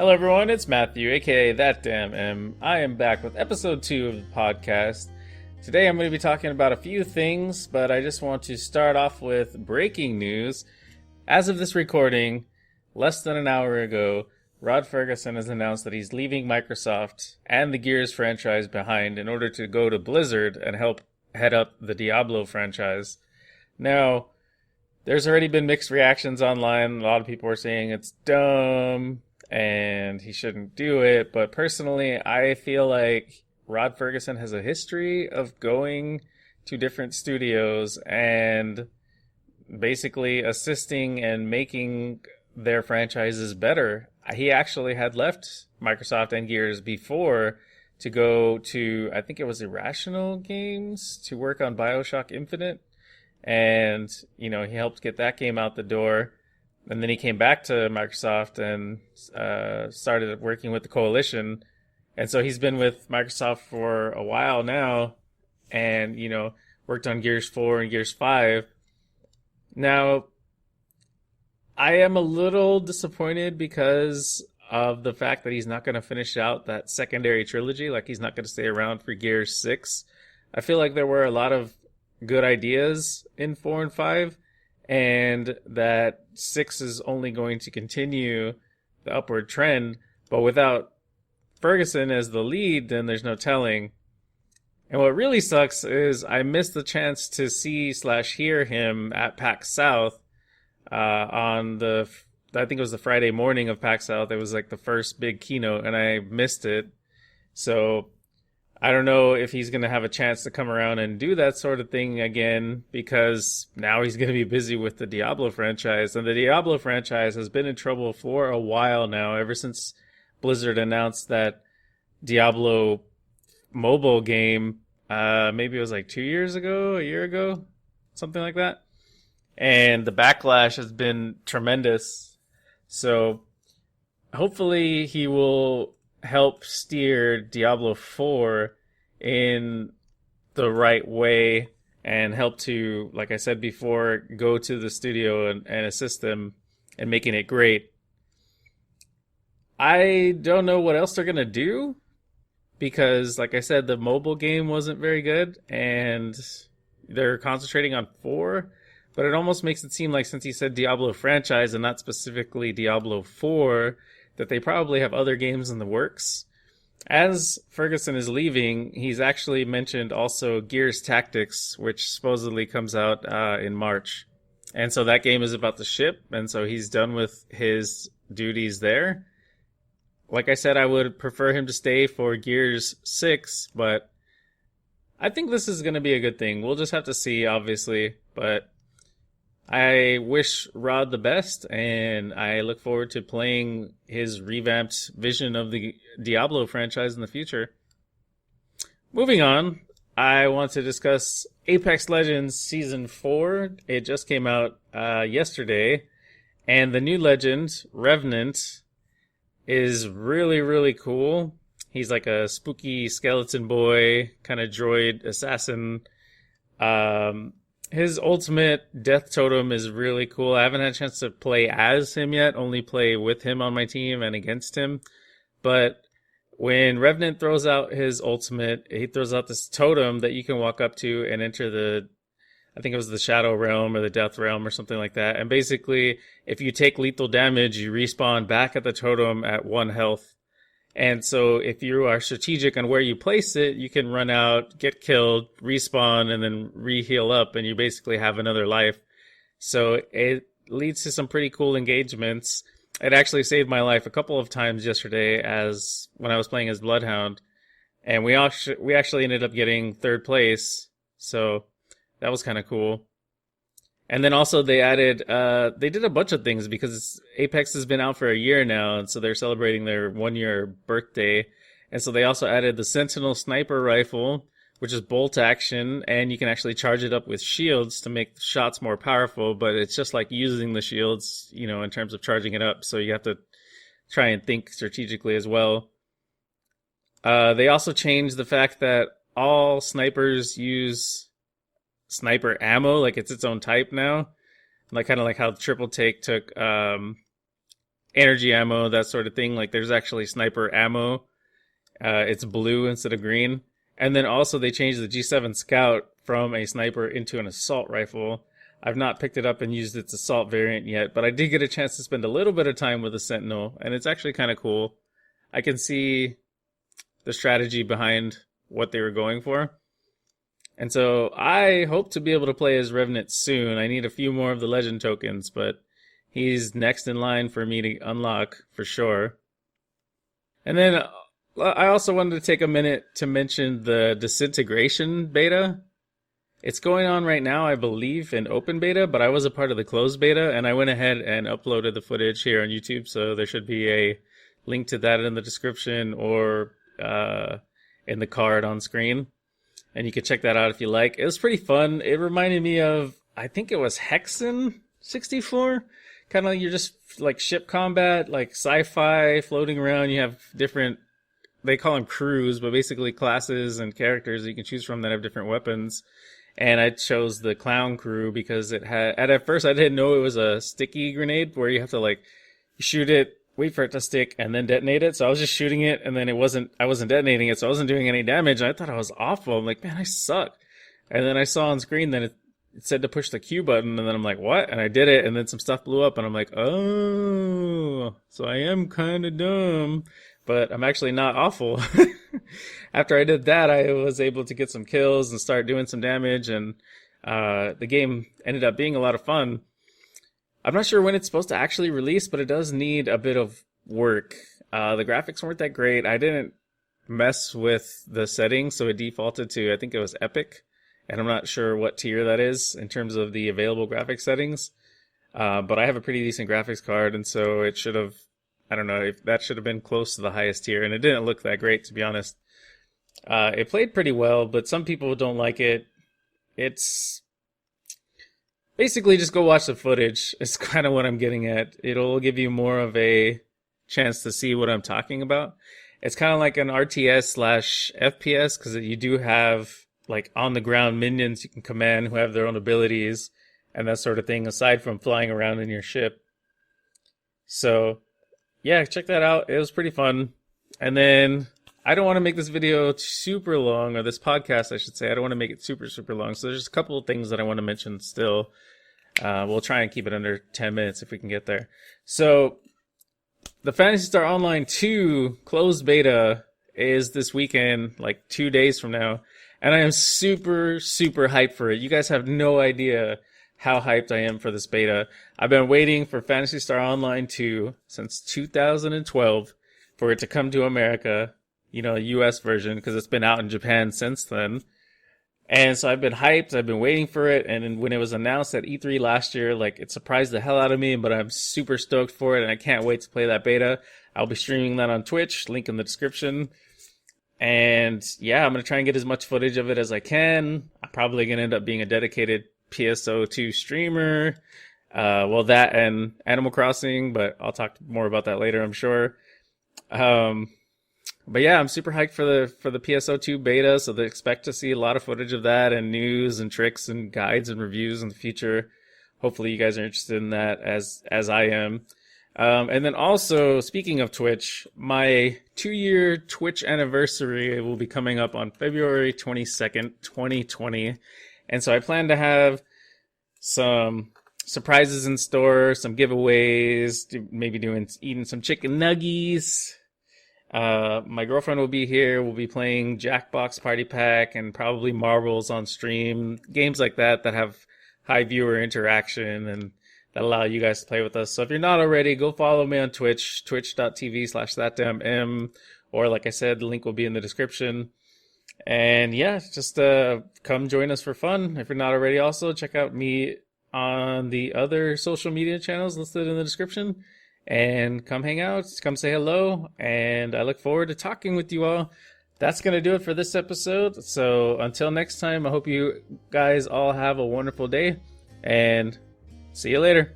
Hello, everyone. It's Matthew, aka That Damn M. I am back with episode 2 of the podcast. Today, I'm going to be talking about a few things, but I just want to start off with breaking news. As of this recording, less than an hour ago, Rod Ferguson has announced that he's leaving Microsoft and the Gears franchise behind in order to go to Blizzard and help head up the Diablo franchise. Now, there's already been mixed reactions online. A lot of people are saying it's dumb and he shouldn't do it, but personally, I feel like Rod Ferguson has a history of going to different studios and basically assisting and making their franchises better. He actually had left Microsoft and Gears before to go to, I think it was Irrational Games, to work on BioShock Infinite. And, he helped get that game out the door. And then he came back to Microsoft and started working with the Coalition. And so he's been with Microsoft for a while now and, worked on Gears 4 and Gears 5. Now, I am a little disappointed because of the fact that he's not going to finish out that secondary trilogy. Like, he's not going to stay around for Gears 6. I feel like there were a lot of good ideas in 4 and 5. And that 6 is only going to continue the upward trend. But without Ferguson as the lead, then there's no telling. And what really sucks is I missed the chance to see/hear him at PAX South on I think it was the Friday morning of PAX South. It was like the first big keynote, and I missed it. So I don't know if he's going to have a chance to come around and do that sort of thing again, because now he's going to be busy with the Diablo franchise. And the Diablo franchise has been in trouble for a while now, ever since Blizzard announced that Diablo mobile game, maybe it was like 2 years ago, a year ago, something like that. And the backlash has been tremendous. So hopefully he will help steer Diablo 4 in the right way and help to, like I said before, go to the studio and assist them in making it great. I don't know what else they're going to do because, like I said, the mobile game wasn't very good and they're concentrating on 4, but it almost makes it seem like, since he said Diablo franchise and not specifically Diablo 4, that they probably have other games in the works. As Ferguson is leaving, he's actually mentioned also Gears Tactics, which supposedly comes out in March. And so that game is about the ship, and so he's done with his duties there. Like I said, I would prefer him to stay for Gears 6, but I think this is going to be a good thing. We'll just have to see, obviously, but I wish Rod the best, and I look forward to playing his revamped vision of the Diablo franchise in the future. Moving on, I want to discuss Apex Legends Season 4. It just came out yesterday, and the new legend, Revenant, is really, really cool. He's like a spooky skeleton boy, kind of droid assassin. His ultimate death totem is really cool. I haven't had a chance to play as him yet, only play with him on my team and against him. But when Revenant throws out his ultimate, he throws out this totem that you can walk up to and enter I think it was the Shadow Realm or the Death Realm or something like that. And basically, if you take lethal damage, you respawn back at the totem at 1 health. And so if you are strategic on where you place it, you can run out, get killed, respawn, and then re-heal up, and you basically have another life. So it leads to some pretty cool engagements. It actually saved my life a couple of times yesterday when I was playing as Bloodhound. And we actually ended up getting 3rd place, so that was kind of cool. And then also they did a bunch of things because Apex has been out for a year now, and so they're celebrating their 1-year birthday. And so they also added the Sentinel Sniper Rifle, which is bolt action, and you can actually charge it up with shields to make the shots more powerful, but it's just like using the shields, in terms of charging it up, so you have to try and think strategically as well. They also changed the fact that all snipers use sniper ammo, like it's its own type now, like kind of like how Triple Take took energy ammo, that sort of thing. Like there's actually sniper ammo. It's blue instead of green. And then also they changed the G7 Scout from a sniper into an assault rifle. I've not picked it up and used its assault variant yet, but I did get a chance to spend a little bit of time with the Sentinel, and it's actually kind of cool. I can see the strategy behind what they were going for. And so I hope to be able to play as Revenant soon. I need a few more of the legend tokens, but he's next in line for me to unlock for sure. And then I also wanted to take a minute to mention the Disintegration beta. It's going on right now, I believe, in open beta, but I was a part of the closed beta, and I went ahead and uploaded the footage here on YouTube, so there should be a link to that in the description or in the card on screen. And you can check that out if you like. It was pretty fun. It reminded me of, I think it was Hexen 64. Kind of like you're just like ship combat, like sci-fi, floating around. You have different, they call them crews, but basically classes and characters that you can choose from that have different weapons. And I chose the clown crew because it had, at first I didn't know it was a sticky grenade where you have to like shoot it, wait for it to stick, and then detonate it. So I was just shooting it, and then I wasn't detonating it, so I wasn't doing any damage. And I thought I was awful. I'm like, man, I suck. And then I saw on screen that it said to push the Q button, and then I'm like, what? And I did it, and then some stuff blew up, and I'm like, oh, so I am kind of dumb. But I'm actually not awful. After I did that, I was able to get some kills and start doing some damage, and the game ended up being a lot of fun. I'm not sure when it's supposed to actually release, but it does need a bit of work. The graphics weren't that great. I didn't mess with the settings, so it defaulted to, I think it was Epic, and I'm not sure what tier that is in terms of the available graphics settings. But I have a pretty decent graphics card, and so it should have, I don't know, if that should have been close to the highest tier, and it didn't look that great, to be honest. It played pretty well, but some people don't like it. It's basically just go watch the footage. It's kind of what I'm getting at. It'll give you more of a chance to see what I'm talking about. It's kind of like an RTS/FPS because you do have like on the ground minions you can command who have their own abilities and that sort of thing aside from flying around in your ship. So yeah, check that out. It was pretty fun. And then I don't want to make this video super long, or this podcast, I should say. I don't want to make it super, super long. So there's just a couple of things that I want to mention still. We'll try and keep it under 10 minutes if we can get there. So the Phantasy Star Online 2 closed beta is this weekend, like 2 days from now. And I am super, super hyped for it. You guys have no idea how hyped I am for this beta. I've been waiting for Phantasy Star Online 2 since 2012 for it to come to America, you know, a US version, because it's been out in Japan since then. And so I've been hyped, I've been waiting for it, and when it was announced at E3 last year, like, it surprised the hell out of me, but I'm super stoked for it, and I can't wait to play that beta. I'll be streaming that on Twitch, link in the description. And yeah, I'm going to try and get as much footage of it as I can. I'm probably going to end up being a dedicated PSO2 streamer. Well, that and Animal Crossing, but I'll talk more about that later, I'm sure. But yeah, I'm super hyped for the PSO2 beta, so they expect to see a lot of footage of that and news and tricks and guides and reviews in the future. Hopefully you guys are interested in that as I am. And then also, speaking of Twitch, my 2-year Twitch anniversary will be coming up on February 22nd, 2020. And so I plan to have some surprises in store, some giveaways, maybe eating some chicken nuggies. My girlfriend will be here. We'll be playing Jackbox Party Pack and probably Marbles on stream. Games like that have high viewer interaction and that allow you guys to play with us. So if you're not already, go follow me on Twitch, twitch.tv/thatdamm, or like I said, the link will be in the description. And yeah, just come join us for fun. If you're not already, also check out me on the other social media channels listed in the description. And come hang out, come say hello, and I look forward to talking with you all. That's going to do it for this episode. So until next time, I hope you guys all have a wonderful day, and see you later.